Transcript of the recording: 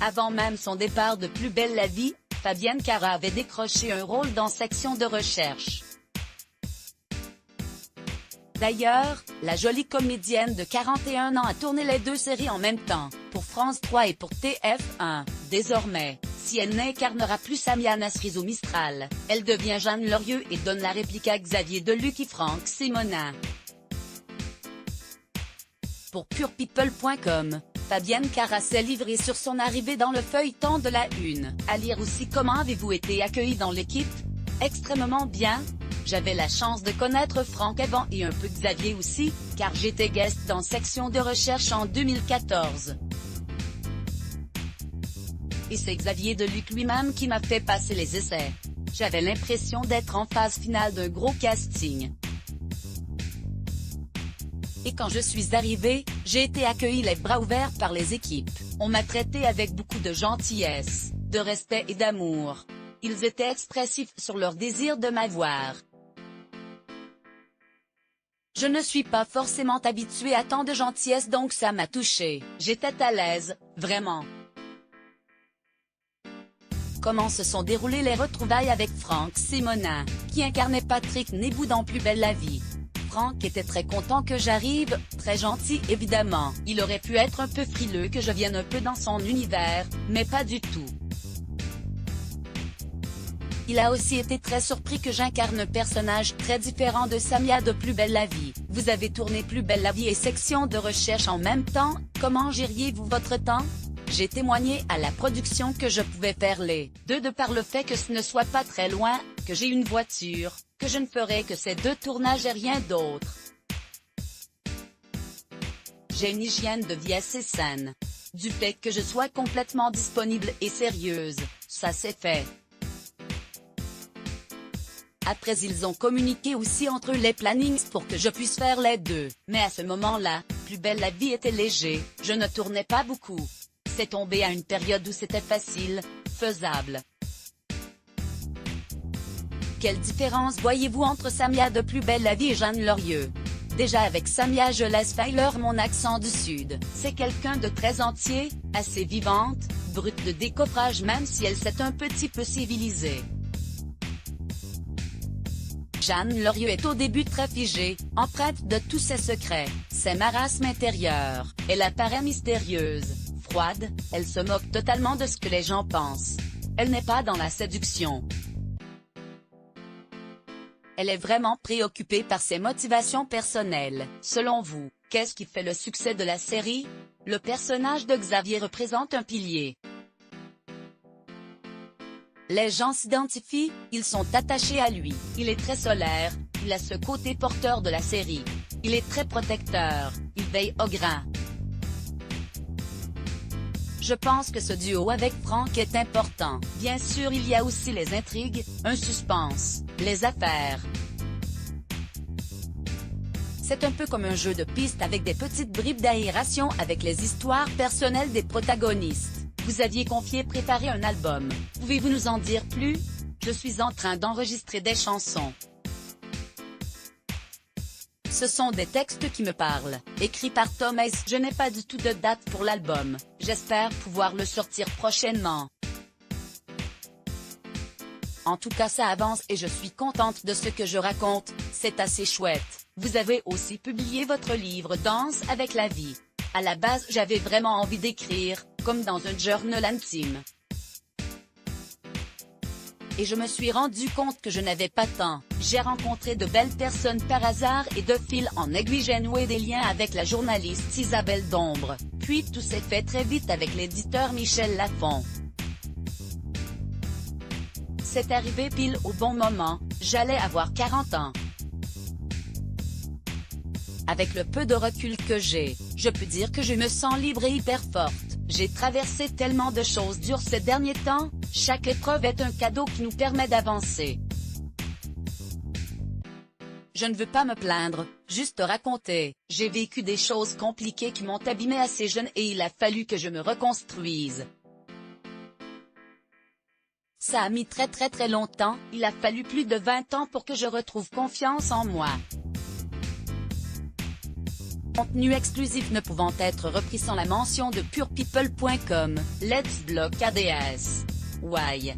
Avant même son départ de Plus belle la vie, Fabienne Cara avait décroché un rôle dans Section de recherche. D'ailleurs, la jolie comédienne de 41 ans a tourné les deux séries en même temps, pour France 3 et pour TF1. Désormais, si elle n'incarnera plus Samia Nasrizo Mistral, elle devient Jeanne Lorieux et donne la réplique à Xavier Deluc et Franck Simonin. Pour purepeople.com, Fabienne Cara s'est livrée sur son arrivée dans le feuilleton de la Une. À lire aussi: comment avez-vous été accueilli dans l'équipe? Extrêmement bien. J'avais la chance de connaître Franck avant et un peu Xavier aussi, car j'étais guest dans Section de recherche en 2014. Et c'est Xavier Deluc lui-même qui m'a fait passer les essais. J'avais l'impression d'être en phase finale d'un gros casting. Et quand je suis arrivée, j'ai été accueillie les bras ouverts par les équipes. On m'a traité avec beaucoup de gentillesse, de respect et d'amour. Ils étaient expressifs sur leur désir de m'avoir. Je ne suis pas forcément habituée à tant de gentillesse, donc ça m'a touchée. J'étais à l'aise, vraiment. Comment se sont déroulées les retrouvailles avec Franck Simonin, qui incarnait Patrick Nebou dans Plus belle la vie? Franck était très content que j'arrive, très gentil évidemment. Il aurait pu être un peu frileux que je vienne un peu dans son univers, mais pas du tout. Il a aussi été très surpris que j'incarne un personnage très différent de Samia de Plus belle la vie. Vous avez tourné Plus belle la vie et Section de recherche en même temps, comment gériez-vous votre temps? J'ai témoigné à la production que je pouvais faire les deux de par le fait que ce ne soit pas très loin, que j'ai une voiture, que je ne ferai que ces deux tournages et rien d'autre. J'ai une hygiène de vie assez saine. Du fait que je sois complètement disponible et sérieuse, ça s'est fait. Après ils ont communiqué aussi entre eux les plannings pour que je puisse faire les deux, mais à ce moment-là, Plus belle la vie était léger, je ne tournais pas beaucoup. C'est tombé à une période où c'était facile, faisable. Quelle différence voyez-vous entre Samia de Plus belle la vie et Jeanne Lorieux? Déjà avec Samia je laisse faire mon accent du Sud. C'est quelqu'un de très entier, assez vivante, brute de décoffrage même si elle s'est un petit peu civilisée. Jeanne Lorieux est au début très figée, empreinte de tous ses secrets, ses marasmes intérieurs. Elle apparaît mystérieuse, froide, elle se moque totalement de ce que les gens pensent. Elle n'est pas dans la séduction. Elle est vraiment préoccupée par ses motivations personnelles. Selon vous, qu'est-ce qui fait le succès de la série? Le personnage de Xavier représente un pilier. Les gens s'identifient, ils sont attachés à lui. Il est très solaire, il a ce côté porteur de la série. Il est très protecteur, il veille au grain. Je pense que ce duo avec Franck est important. Bien sûr il y a aussi les intrigues, un suspense, les affaires. C'est un peu comme un jeu de piste avec des petites bribes d'aération avec les histoires personnelles des protagonistes. Vous aviez confié préparer un album. Pouvez-vous nous en dire plus? Je suis en train d'enregistrer des chansons. Ce sont des textes qui me parlent, écrits par Thomas. Je n'ai pas du tout de date pour l'album. J'espère pouvoir le sortir prochainement. En tout cas ça avance et je suis contente de ce que je raconte, c'est assez chouette. Vous avez aussi publié votre livre Danse avec la vie. À la base j'avais vraiment envie d'écrire, comme dans un journal intime. Et je me suis rendu compte que je n'avais pas tant. J'ai rencontré de belles personnes par hasard et de fil en aiguille j'ai noué des liens avec la journaliste Isabelle Dombre. Puis tout s'est fait très vite avec l'éditeur Michel Lafon. C'est arrivé pile au bon moment, j'allais avoir 40 ans. Avec le peu de recul que j'ai, je peux dire que je me sens libre et hyper forte. J'ai traversé tellement de choses dures ces derniers temps, chaque épreuve est un cadeau qui nous permet d'avancer. Je ne veux pas me plaindre, juste raconter. J'ai vécu des choses compliquées qui m'ont abîmé assez jeune et il a fallu que je me reconstruise. Ça a mis très longtemps, il a fallu plus de 20 ans pour que je retrouve confiance en moi. Contenu exclusif ne pouvant être repris sans la mention de purepeople.com. Let's block ADS. Why?